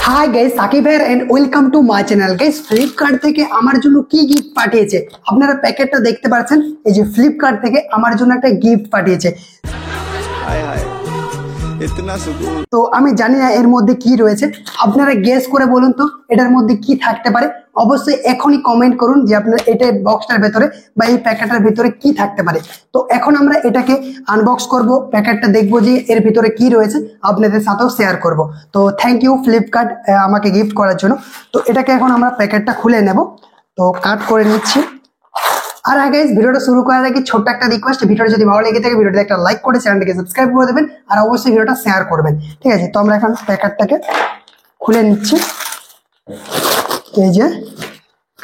High guys, Sakib here and welcome to my channel. Guys, Flipkart থেকে আমার জন্য কি গিফট পাঠিয়েছে আপনারা প্যাকেটটা দেখতে পাচ্ছেন। এই যে ফ্লিপকার্ট থেকে আমার জন্য একটা গিফট পাঠিয়েছে। হাই হাই, ইতনা সুকুন। তো আমি জানি না এর মধ্যে কি রয়েছে, আপনারা গেস করে বলুন তো এটার মধ্যে কি থাকতে পারে। অবশ্যই এখনই কমেন্ট করুন যে আপনার এটা বক্সটার ভেতরে বা এই প্যাকেটের ভিতরে কি থাকতে পারে। তো এখন আমরা এটাকে আনবক্স করব, প্যাকেটটা দেখবো যে এর ভিতরে কি রয়েছে, আপনাদের সাথেও শেয়ার করব। তো থ্যাংক ইউ ফ্লিপকার্ট আমাকে গিফট করার জন্য। তো এটাকে এখন আমরা প্যাকেটটা খুলে নেব। তো কাট করে নিচ্ছি। আর আগে ভিডিওটা শুরু করার আগে ছোট্ট একটা রিকোয়েস্ট, ভিডিওটা যদি ভালো লেগে থাকে ভিডিওতে একটা লাইক করে চ্যানেলটাকে সাবস্ক্রাইব করে দেবেন আর অবশ্যই ভিডিওটা শেয়ার করবেন, ঠিক আছে। তো আমরা এখন প্যাকেটটাকে খুলে নিচ্ছি। এই যে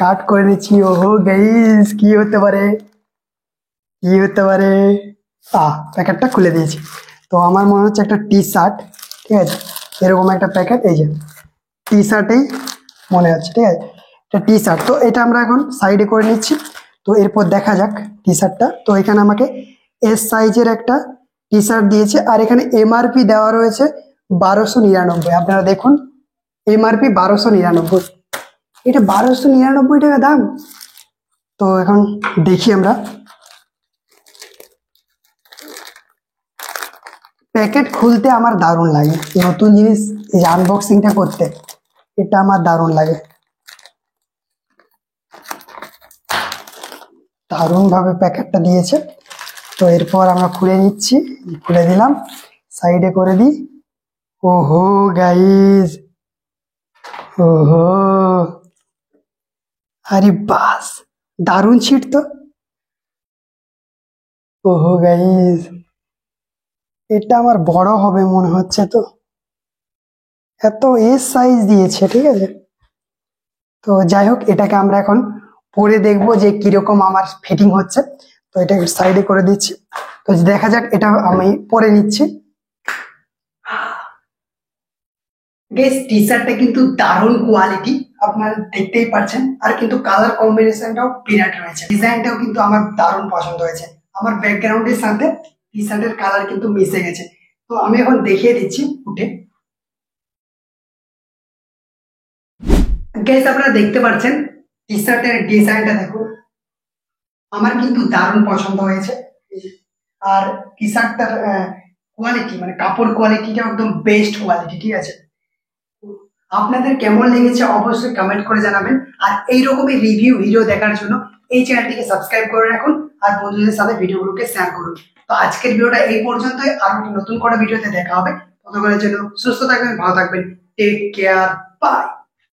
কাট করে নিচ্ছি। ওহো গাইস, কি হতে পারে কি হতে পারে। প্যাকেটটা খুলে দিয়েছি। তো আমার মনে হচ্ছে একটা টি শার্ট, ঠিক আছে। এরকম একটা প্যাকেট, এই যে টি শার্টেই মনে হচ্ছে, ঠিক আছে। এটা টি শার্ট। তো এটা আমরা এখন সাইডে করে নিচ্ছি। তো এরপর দেখা যাক টি শার্টটা। তো এখানে আমাকে এস সাইজের একটা টি শার্ট দিয়েছে আর এখানে এমআরপি দেওয়া রয়েছে 1299। আপনারা দেখুন, এমআরপি 1299। এটা 1299 টাকা দাম। তো এখন দেখি আমরা প্যাকেট খুলতে আমার দারুণ লাগে, নতুন জিনিস এই আনবক্সিংটা করতে এটা আমার দারুণ লাগে। দারুণ ভাবে প্যাকেটটা দিয়েছে। তো এরপর আমরা খুলে নিচ্ছি। খুলে দিলাম, সাইডে করে দিই। ওহো গাইস, ওহো, আরে বাস, দারুণ ছিট তো। ওহো গাইস, এটা আমার বড় হবে মনে হচ্ছে। তো এত এস সাইজ দিয়েছে, ঠিক আছে। তো যাই হোক, এটাকে আমরা এখন পরে দেখবো যে কিরকম আমার ফিটিং হচ্ছে। তো এটাকে সাইডে করে দিচ্ছি। তো দেখা যাক, এটা আমি পরে নিচ্ছি। গাইস, টি শার্টটা কিন্তু দারুণ কোয়ালিটি, আপনারা দেখতেই পাচ্ছেন। আর কিন্তু কালার কম্বিনেশনটাও বিরাট রয়েছে, ডিজাইনটাও কিন্তু আমার দারুণ পছন্দ হয়েছে। আমার ব্যাকগ্রাউন্ডের সাথে টি শার্টের কালার কিন্তু মিশে গেছে। তো আমি এখন দেখিয়ে দিচ্ছি উঠে। গাইস, আপনারা দেখতে পাচ্ছেন টি শার্টের ডিজাইনটা দেখুন, আমার কিন্তু দারুণ পছন্দ হয়েছে। আর টি শার্টটার কোয়ালিটি, মানে কাপড় কোয়ালিটিটা একদম বেস্ট কোয়ালিটি, ঠিক আছে। আপনাদের কেমন লেগেছে অবশ্যই কমেন্ট করে জানাবেন। আর এইরকমই রিভিউ ভিডিও দেখার জন্য এই চ্যানেলটিকে সাবস্ক্রাইব করে রাখুন আর বন্ধুদের সাথে ভিডিওগুলোকে শেয়ার করুন। তো আজকের ভিডিওটা এই পর্যন্তই, আর নতুন করে ভিডিওতে দেখা হবে। ততক্ষণের জন্য সুস্থ থাকবেন, ভালো থাকবেন, টেক কেয়ার, বাই।